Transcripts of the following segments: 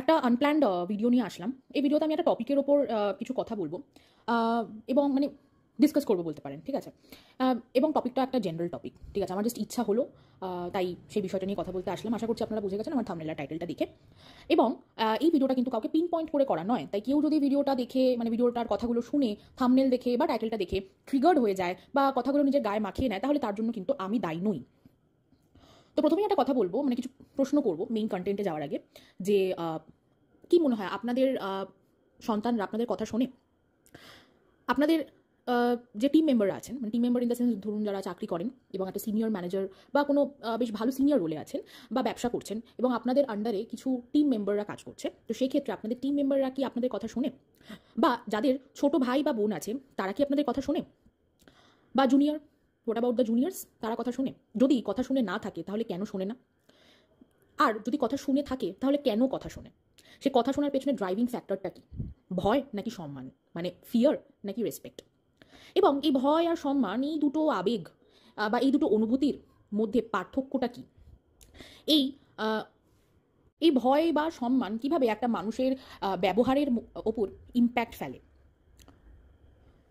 একটা unplanned video নিয়ে আসলাম। এই ভিডিওতে আমি একটা টপিকের ওপর কিছু কথা বলবো এবং মানে ডিসকাস করবো বলতে পারেন, ঠিক আছে। এবং টপিকটা একটা জেনারেল টপিক, ঠিক আছে। আমার জাস্ট ইচ্ছা হলো, তাই সেই বিষয়টা নিয়ে কথা বলতে আসলাম। আশা করছি আপনারা বুঝে গেছেন আমার থাম্বনেল আর টাইটেলটা দেখে। এবং এই ভিডিওটা কিন্তু কাউকে পিন পয়েন্ট করে করা নয়, তাই কেউ যদি ভিডিওটা দেখে মানে ভিডিওটার কথাগুলো শুনে থাম্বনেল দেখে বা টাইটেলটা দেখে ট্রিগার্ড হয়ে যায় বা কথাগুলো নিজের গায়ে মাখিয়ে নেয়, তাহলে তার জন্য কিন্তু আমি দায়ী নই। তো প্রথমেই একটা কথা বলবো, মানে কিছু প্রশ্ন করবো মেইন কন্টেন্টে যাওয়ার আগে, যে কি মনে হয় আপনাদের সন্তানরা আপনাদের কথা শোনে? আপনাদের যে টিম মেম্বাররা আছেন, মানে team member in the sense ধরুন যারা চাকরি করেন এবং একটা সিনিয়র ম্যানেজার বা কোনো বেশ ভালো সিনিয়র রোলে আছেন বা ব্যবসা করছেন এবং আপনাদের আন্ডারে কিছু টিম মেম্বাররা কাজ করছে, তো সেই ক্ষেত্রে আপনাদের টিম মেম্বাররা কি আপনাদের কথা শোনে? বা যাদের ছোট ভাই বা বোন আছে তারা কি আপনাদের কথা শোনে? বা junior, what about the juniors, তারা কথা শোনে? যদি কথা শুনে না থাকে তাহলে কেন শোনে না? আর যদি কথা শুনে থাকে তাহলে কেন কথা শোনে? সে কথা শোনার পেছনে ড্রাইভিং ফ্যাক্টরটা কি? ভয় নাকি সম্মান, মানে ফিয়ার নাকি রেসপেক্ট? এবং এই ভয় আর সম্মান, এই দুটো আবেগ বা এই দুটো অনুভূতির মধ্যে পার্থক্যটা কি? এই এই ভয় বা সম্মান কিভাবে একটা মানুষের ব্যবহারের ওপর ইম্প্যাক্ট ফেলে?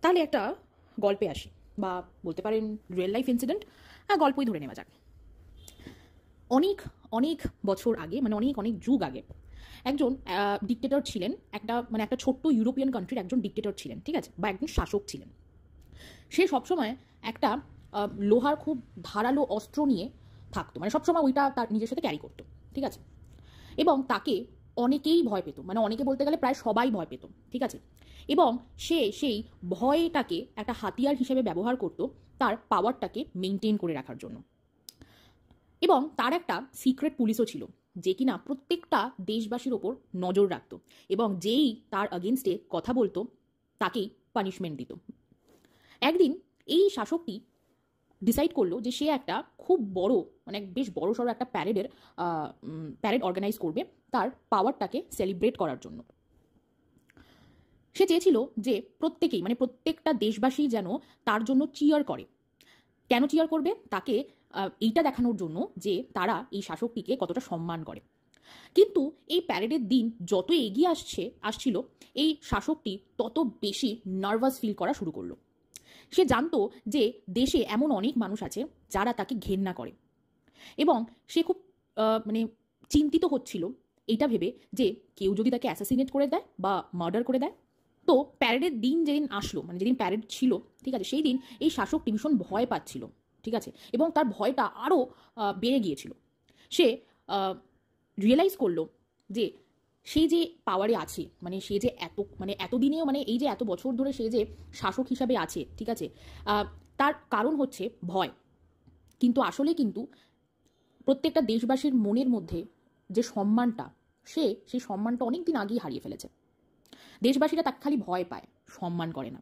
তাহলে একটা গল্পে আসি, বা বলতে পারেন রিয়েল লাইফ ইনসিডেন্ট, গল্পই ধরে নেওয়া যাক। অনেক অনেক বছর আগে, মানে অনেক অনেক যুগ আগে, একজন ডিক্টেটর ছিলেন। একটা ছোট্ট ইউরোপিয়ান কান্ট্রির একজন ডিক্টেটর ছিলেন, ঠিক আছে, বা একজন শাসক ছিলেন। সে সবসময় একটা লোহার খুব ধারালো অস্ত্র নিয়ে থাকতো, মানে সবসময় ওইটা তার নিজের সাথে ক্যারি করতো, ঠিক আছে। এবং তাকে অনেকেই ভয় পেত, মানে অনেকে বলতে গেলে প্রায় সবাই ভয় পেত, ঠিক আছে। এবং সে সেই ভয়টাকে একটা হাতিয়ার হিসেবে ব্যবহার করত তার পাওয়ারটাকে মেনটেন করে রাখার জন্য। এবং তার একটা সিক্রেট পুলিশও ছিল, যে কিনা প্রত্যেকটা দেশবাসীর ওপর নজর রাখত এবং যেই তার আগেনস্টে কথা বলতো তাকেই পানিশমেন্ট দিত। একদিন এই শাসকটি ডিসাইড করলো যে সে একটা খুব বড়, মানে বেশ বড় সড়ো একটা প্যারেড অর্গানাইজ করবে তার পাওয়ারটাকে সেলিব্রেট করার জন্য। সে চেয়েছিল যে প্রত্যেকেই, মানে প্রত্যেকটা দেশবাসী যেন তার জন্য চিয়ার করে। কেন চিয়ার করবে? তাকে এইটা দেখানোর জন্য যে তারা এই শাসকটিকে কতটা সম্মান করে। কিন্তু এই প্যারেডের দিন যত এগিয়ে আসছিল, এই শাসকটি তত বেশি নার্ভাস ফিল করা শুরু করলো। সে জানতো যে দেশে এমন অনেক মানুষ আছে যারা তাকে ঘেন্না করে, এবং সে খুব মানে চিন্তিত হচ্ছিল এইটা ভেবে যে কেউ যদি তাকে অ্যাসাসিনেট করে দেয় বা মার্ডার করে দেয়। তো প্যারেডের দিন যেদিন আসলো, মানে যেদিন প্যারেড ছিল, ঠিক আছে, সেই দিন এই শাসকটি ভীষণ ভয় পাচ্ছিল, ঠিক আছে, এবং তার ভয়টা আরও বেড়ে গিয়েছিল। সে রিয়েলাইজ করলো যে সে যে পাওয়ারে আছে, মানে সে যে এতদিনেও, মানে এই যে এত বছর ধরে সে যে শাসক হিসাবে আছে, ঠিক আছে, তার কারণ হচ্ছে ভয়। কিন্তু আসলে কিন্তু প্রত্যেকটা দেশবাসীর মনের মধ্যে যে সম্মানটা, সেই সম্মানটা অনেক দিন আগেই হারিয়ে ফেলেছে। দেশবাসীরা তাকে খালি ভয় পায়, সম্মান করে না।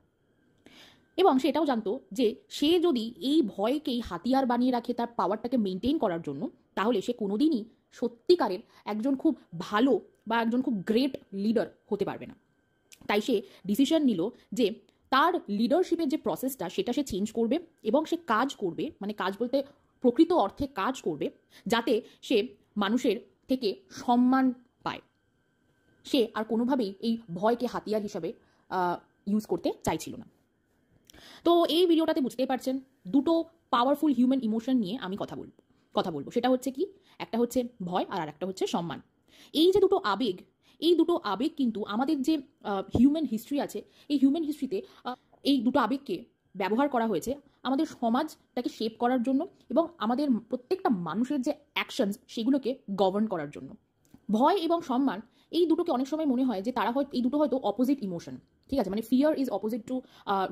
এবং সে এটাও জানতো যে সে যদি এই ভয়কেই হাতিয়ার বানিয়ে রাখে তার পাওয়ারটাকে মেনটেন করার জন্য, তাহলে সে কোনোদিনই সত্যিকারের একজন খুব ভালো বা একজন খুব গ্রেট লিডার হতে পারবে না। তাই সে ডিসিশন নিল যে তার লিডারশিপের যে প্রসেসটা সেটা সে চেঞ্জ করবে এবং সে কাজ করবে, মানে কাজ বলতে প্রকৃত অর্থে কাজ করবে, যাতে সে মানুষের থেকে সম্মান পায়। সে আর কোনোভাবেই এই ভয়কে হাতিয়ার হিসাবে ইউজ করতে চাইছিল না। তো এই ভিডিওটাতে বুঝতেই পারছেন, দুটো পাওয়ারফুল হিউম্যান ইমোশন নিয়ে আমি কথা বলবো। সেটা হচ্ছে কি, একটা হচ্ছে ভয় আর একটা হচ্ছে সম্মান। এই যে দুটো আবেগ, এই দুটো আবেগ কিন্তু আমাদের যে হিউম্যান হিস্ট্রি আছে, এই হিউম্যান হিস্ট্রিতে এই দুটো আবেগকে ব্যবহার করা হয়েছে আমাদের সমাজটাকে শেপ করার জন্য এবং আমাদের প্রত্যেকটা মানুষের যে অ্যাকশনস সেগুলোকে গভর্ন করার জন্য। ভয় এবং সম্মান, এই দুটোকে অনেক সময় মনে হয় যে এই দুটো হয়তো অপোজিট ইমোশন, ঠিক আছে, মানে fear is opposite to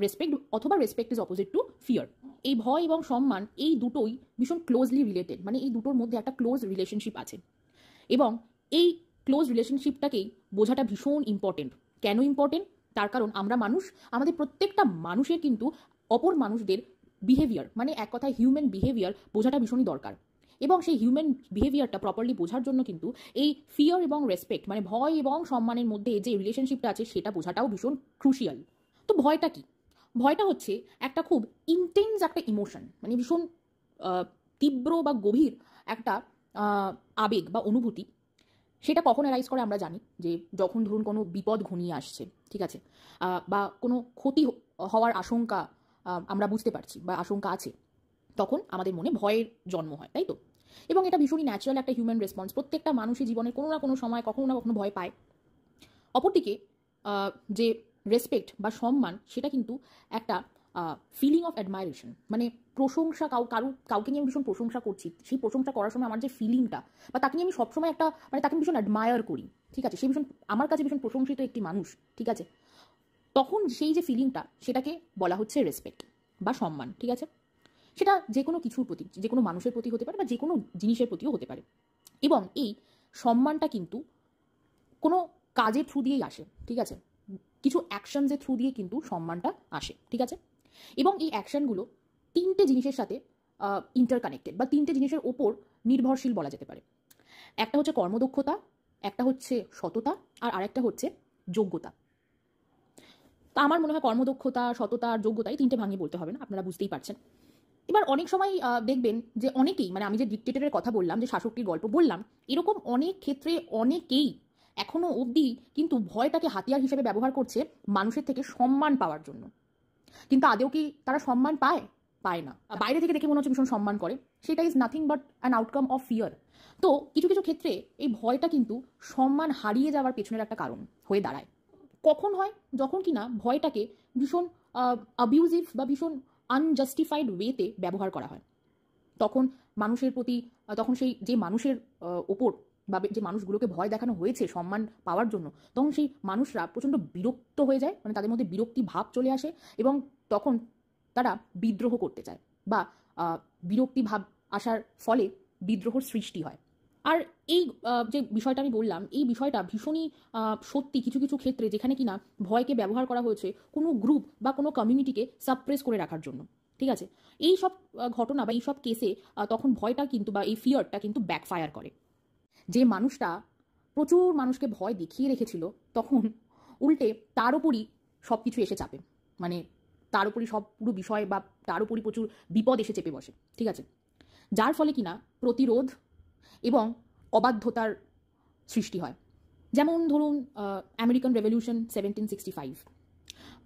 respect, অথবা respect is opposite to fear. এই ভয় এবং সম্মান এই দুটোই ভীষণ ক্লোজলি রিলেটেড, মানে এই দুটোর মধ্যে একটা ক্লোজ রিলেশনশিপ আছে। এবং এই ক্লোজ রিলেশনশিপটাকেই বোঝাটা ভীষণ ইম্পর্টেন্ট। কেন ইম্পর্টেন্ট? তার কারণ আমরা মানুষ, আমাদের প্রত্যেকটা মানুষের কিন্তু অপর মানুষদের বিহেভিয়ার, মানে এক কথায় হিউম্যান বিহেভিয়ার বোঝাটা ভীষণই দরকার। এবং সেই হিউম্যান বিহেভিয়ারটা প্রপারলি বোঝার জন্য কিন্তু এই ফিয়ার এবং রেসপেক্ট, মানে ভয় এবং সম্মানের মধ্যে যে রিলেশনশিপটা আছে সেটা বোঝাটাও ভীষণ ক্রুশিয়াল। তো ভয়টা কি? ভয়টা হচ্ছে একটা খুব ইন্টেন্স একটা ইমোশন, মানে ভীষণ তীব্র বা গভীর একটা আবেগ বা অনুভূতি, সেটা কখন অ্যারাইজ করে আমরা জানি, যে যখন ধরুন কোনো বিপদ ঘনিয়ে আসছে, ঠিক আছে, বা কোনো ক্ষতি হওয়ার আশঙ্কা আমরা বুঝতে পারছি বা আশঙ্কা আছে, তখন আমাদের মনে ভয়ের জন্ম হয়, তাই তো? এবং এটা ভীষণই ন্যাচারাল একটা হিউম্যান রেসপন্স। প্রত্যেকটা মানুষই জীবনের কোনো না কোনো সময় কখনো না কখনো ভয় পায়। অপরদিকে যে রেসপেক্ট বা সম্মান, সেটা কিন্তু একটা ফিলিং অফ অ্যাডমায়ারেশন, মানে প্রশংসা, কাউকে নিয়ে আমি ভীষণ প্রশংসা করছি, সেই প্রশংসা করার সময় আমার যে ফিলিংটা, বা তাকে নিয়ে আমি সবসময় একটা, মানে তাকে ভীষণ অ্যাডমায়ার করি, ঠিক আছে, সে ভীষণ আমার কাছে ভীষণ প্রশংসিত একটি মানুষ, ঠিক আছে, তখন সেই যে ফিলিংটা, সেটাকে বলা হচ্ছে রেসপেক্ট বা সম্মান, ঠিক আছে। সেটা যে কোনো কিছুর প্রতি, যে কোনো মানুষের প্রতি হতে পারে, বা যে কোনো জিনিসের প্রতিও হতে পারে। এবং এই সম্মানটা কিন্তু কোনো কাজের থ্রু দিয়েই আসে, ঠিক আছে, কিছু অ্যাকশনসের থ্রু দিয়ে কিন্তু সম্মানটা আসে, ঠিক আছে। এবং এই অ্যাকশনগুলো তিনটে জিনিসের সাথে ইন্টারকানেক্টেড, বা তিনটে জিনিসের ওপর নির্ভরশীল বলা যেতে পারে। একটা হচ্ছে কর্মদক্ষতা, একটা হচ্ছে সততা, আর আরেকটা হচ্ছে যোগ্যতা। তা আমার মনে হয় কর্মদক্ষতা, সততা আর যোগ্যতা, এই তিনটে ভাঙিয়ে বলতে হবে না, আপনারা বুঝতেই পারছেন। এবার অনেক সময় দেখবেন যে অনেকেই, মানে আমি যে ডিক্টেটরের কথা বললাম, যে শাসকটির গল্প বললাম, এরকম অনেক ক্ষেত্রে অনেকেই এখনো অবধি কিন্তু ভয়টাকে হাতিয়ার হিসেবে ব্যবহার করছে মানুষের থেকে সম্মান পাওয়ার জন্য। কিন্তু আদৌ কি তারা সম্মান পায়? পায় না। বাইরে থেকে দেখে মনে হচ্ছে ভীষণ সম্মান করে, সেটা is nothing but an outcome of fear. তো কিছু কিছু ক্ষেত্রে এই ভয়টা কিন্তু সম্মান হারিয়ে যাওয়ার পেছনের একটা কারণ হয়ে দাঁড়ায়। কখন হয়? যখন কিনা ভয়টাকে ভীষণ অ্যাবিউজিভ বা ভীষণ আনজাস্টিফাইড ওয়েতে ব্যবহার করা হয়। তখন মানুষের প্রতি, তখন সেই যে মানুষের ওপর, বা যে মানুষগুলোকে ভয় দেখানো হয়েছে সম্মান পাওয়ার জন্য, তখন সেই মানুষরা প্রচণ্ড বিরক্ত হয়ে যায়, মানে তাদের মধ্যে বিরক্তি ভাব চলে আসে, এবং তখন তারা বিদ্রোহ করতে চায়, বা বিরক্তি ভাব আসার ফলে বিদ্রোহর সৃষ্টি হয়। আর এই যে বিষয়টা আমি বললাম, এই বিষয়টা ভীষণই সত্যি কিছু কিছু ক্ষেত্রে, যেখানে কিনা ভয়কে ব্যবহার করা হয়েছে কোনো গ্রুপ বা কোনো কমিউনিটিকে সাপ্রেস করে রাখার জন্য, ঠিক আছে। এই সব ঘটনা বা এই সব কেসে তখন ভয়টা কিন্তু, বা এই ফিয়ারটা কিন্তু ব্যাকফায়ার করে। যে মানুষটা প্রচুর মানুষকে ভয় দেখিয়ে রেখেছিল, তখন উল্টে তার উপরই সব কিছু এসে চাপে, মানে তার উপরই সব পুরো বিষয়, বা তার উপরই প্রচুর বিপদ এসে চেপে বসে, ঠিক আছে। যার ফলে কিনা প্রতিরোধ এবং অবাধ্যতার সৃষ্টি হয়। যেমন ধরুন আমেরিকান রেভলিউশন 1765,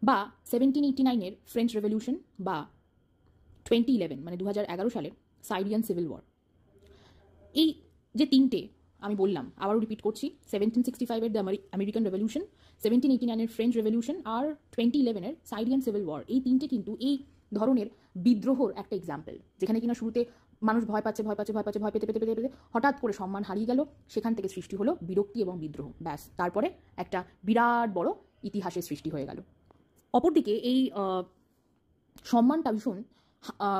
বা 1789-এর ফ্রেঞ্চ রেভলিউশন, বা 2011 মানে 2011 সালের সাইরিয়ান সিভিল ওয়ার। এই যে তিনটে আমি বললাম, আবারও রিপিট করছি, 1765-এর দ্য আমেরিকান রেভলিউশন, 1789-এর ফ্রেঞ্চ রেভলিউশন, আর 2011-এর সাইরিয়ান সিভিল ওয়ার, এই তিনটে কিন্তু এই ধরনের বিদ্রোহর একটা এক্সাম্পল, যেখানে কিনা শুরুতে মানুষ ভয় পাচ্ছে, ভয় পেতে পেতে পেতে পেতে হঠাৎ করে সম্মান হারিয়ে গেল, সেখান থেকে সৃষ্টি হলো বিরক্তি এবং বিদ্রোহ, ব্যাস, তারপরে একটা বিরাট বড় ইতিহাসের সৃষ্টি হয়ে গেল। অপরদিকে এই সম্মানটা ভীষণ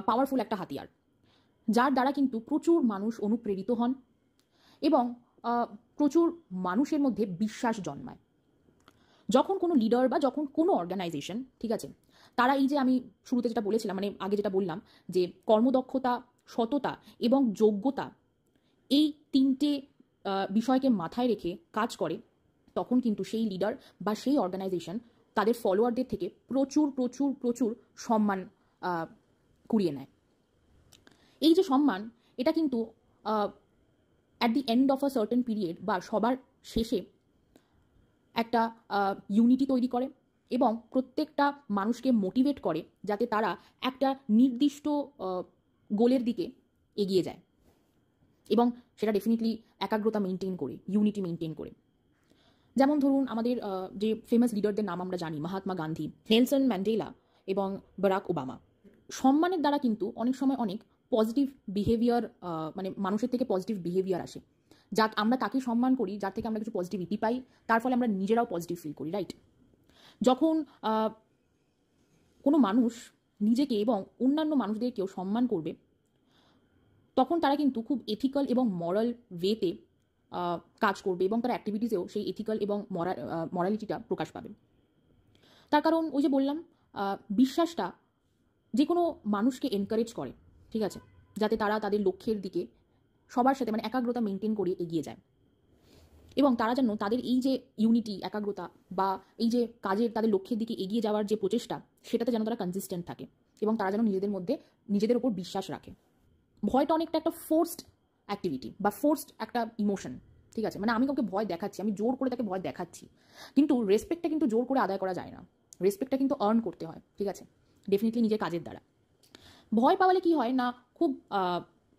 পাওয়ারফুল একটা হাতিয়ার, যার দ্বারা কিন্তু প্রচুর মানুষ অনুপ্রেরিত হন, এবং প্রচুর মানুষের মধ্যে বিশ্বাস জন্মায়। যখন কোনো লিডার বা যখন কোনো অর্গানাইজেশন, ঠিক আছে, তারা এই যে আমি শুরুতে যেটা বলেছিলাম, মানে আগে যেটা বললাম, যে কর্মদক্ষতা, সততা এবং যোগ্যতা, এই তিনটে বিষয়কে মাথায় রেখে কাজ করে, তখন কিন্তু সেই লিডার বা সেই অর্গানাইজেশন তাদের ফলোয়ারদের থেকে প্রচুর প্রচুর প্রচুর সম্মান কুড়িয়ে নেয়। এই যে সম্মান, এটা কিন্তু at the end of a certain period, বা সবার শেষে একটা ইউনিটি তৈরি করে, এবং প্রত্যেকটা মানুষকে মোটিভেট করে যাতে তারা একটা নির্দিষ্ট গোলের দিকে এগিয়ে যায়, এবং সেটা ডেফিনেটলি একাগ্রতা মেনটেন করে, ইউনিটি মেনটেন করে। যেমন ধরুন আমাদের যে ফেমাস লিডারদের নাম আমরা জানি, মহাত্মা গান্ধী, নেলসন ম্যান্ডেলা এবং বারাক ওবামা। সম্মানের দ্বারা কিন্তু অনেক সময় অনেক পজিটিভ বিহেভিয়ার, মানে মানুষের থেকে পজিটিভ বিহেভিয়ার আসে, যা আমরা তাকে সম্মান করি, যার থেকে আমরা কিছু পজিটিভিটি পাই, তার ফলে আমরা নিজেরাও পজিটিভ ফিল করি, রাইট। যখন কোনো মানুষ নিজেকে এবং অন্যান্য মানুষদেরকেও সম্মান করবে, তখন তারা কিন্তু খুব এথিক্যাল এবং মরাল ওয়েতে কাজ করবে, এবং তার অ্যাক্টিভিটিসেও সেই এথিক্যাল এবং মরালিটিটা প্রকাশ পাবে। তার কারণ ওই যে বললাম, বিশ্বাসটা যে কোনো মানুষকে এনকারেজ করে, ঠিক আছে, যাতে তারা তাদের লক্ষ্যের দিকে সবার সাথে, মানে একাগ্রতা মেনটেন করে এগিয়ে যায়, এবং তারা যেন তাদের এই যে ইউনিটি, একাগ্রতা, বা এই যে কাজের তাদের লক্ষ্যের দিকে এগিয়ে যাওয়ার যে প্রচেষ্টা, সেটাতে যেন তারা কনসিস্টেন্ট থাকে, এবং তারা যেন নিজেদের মধ্যে নিজেদের উপর বিশ্বাস রাখে। ভয়টা অনেকটা একটা ফোর্সড অ্যাক্টিভিটি বা ফোর্সড একটা ইমোশন, ঠিক আছে, মানে আমি কাউকে ভয় দেখাচ্ছি, আমি জোর করে তাকে ভয় দেখাচ্ছি, কিন্তু রেসপেক্টটা কিন্তু জোর করে আদায় করা যায় না। রেসপেক্টটা কিন্তু আর্ন করতে হয়, ঠিক আছে, ডেফিনেটলি নিজের কাজের দ্বারা। ভয় পাওয়ালে কি হয় না, খুব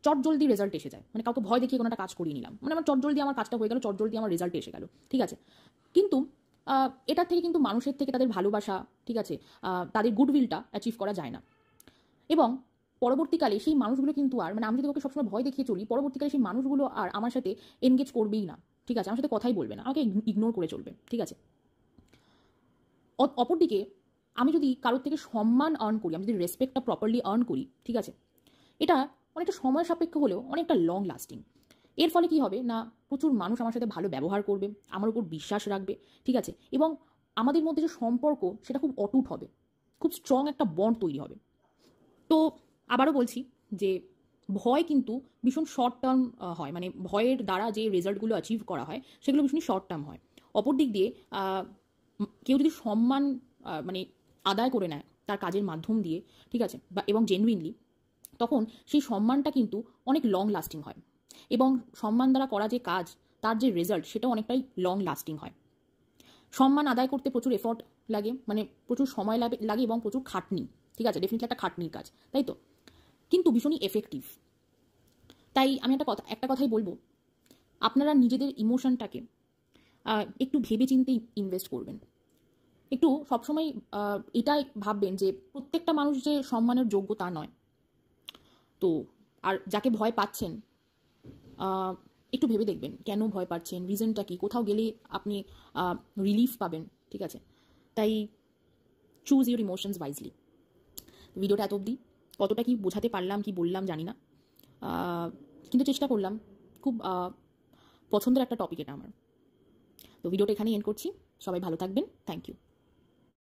চটজলদি রেজাল্ট এসে যায়, মানে কাউকে ভয় দেখিয়ে কোনো একটা কাজ করিয়ে নিলাম, মানে আমার চটজলদি আমার কাজটা হয়ে গেল, চটজলদি আমার রেজাল্ট এসে গেল, ঠিক আছে। কিন্তু এটার থেকে কিন্তু মানুষের থেকে তাদের ভালোবাসা, ঠিক আছে, তাদের গুডউইলটা অ্যাচিভ করা যায় না। এবং পরবর্তীকালে সেই মানুষগুলো কিন্তু আর, মানে আমি যদি ওকে সবসময় ভয় দেখিয়ে চলি, পরবর্তীকালে সেই মানুষগুলো আর আমার সাথে এনগেজ করবেই না, ঠিক আছে, আমার সাথে কথাই বলবে না, আমাকে ইগনোর করে চলবে, ঠিক আছে। অপরদিকে আমি যদি কারোর থেকে সম্মান আর্ন করি, আমি যদি রেসপেক্টটা প্রপারলি আর্ন করি, ঠিক আছে, এটা অনেকটা সময় সাপেক্ষ হলেও অনেকটা লং লাস্টিং। এর ফলে কি হবে না, প্রচুর মানুষ আমার সাথে ভালো ব্যবহার করবে, আমার উপর বিশ্বাস রাখবে, ঠিক আছে, এবং আমাদের মধ্যে যে সম্পর্ক সেটা খুব অটুট হবে, খুব স্ট্রং একটা বন্ড তৈরি হবে। তো আবারও বলছি যে ভয় কিন্তু ভীষণ শর্ট টার্ম হয়, মানে ভয়ের দ্বারা যে রেজাল্টগুলো অ্যাচিভ করা হয় সেগুলো ভীষণই শর্ট টার্ম হয়। অপর দিক দিয়ে কেউ যদি সম্মান মানে আদায় করে নেয় তার কাজের মাধ্যম দিয়ে, ঠিক আছে, বা এবং জেনুইনলি, তখন সেই সম্মানটা কিন্তু অনেক লং লাস্টিং হয়, এবং সম্মান দ্বারা করা যে কাজ তার যে রেজাল্ট সেটাও অনেকটাই লং লাস্টিং হয়। সম্মান আদায় করতে প্রচুর এফর্ট লাগে, মানে প্রচুর সময় লাগে এবং প্রচুর খাটনি, ঠিক আছে, ডেফিনেটলি একটা খাটনির কাজ, তাই তো, কিন্তু ভীষণই এফেক্টিভ। তাই আমি একটা কথাই বলবো, আপনারা নিজেদের ইমোশনটাকে একটু ভেবে চিন্তেই ইনভেস্ট করবেন। একটু সবসময় এটাই ভাববেন যে প্রত্যেকটা মানুষ যে সম্মানের যোগ্য তা নয়। তো আর যাকে ভয় পাচ্ছেন, একটু ভেবে দেখবেন কেন ভয় পাচ্ছেন, রিজনটা কি, কোথাও গেলে আপনি রিলিফ পাবেন, ঠিক আছে। তাই চুজ ইউর ইমোশনস ওয়াইজলি। ভিডিওটা এত অবধি, কতটা কি বোঝাতে পারলাম কি বললাম জানি না, কিন্তু চেষ্টা করলাম। খুব পছন্দের একটা টপিক এটা আমার। তো ভিডিওটা এখানেই এন্ড করছি। সবাই ভালো থাকবেন, থ্যাংক ইউ।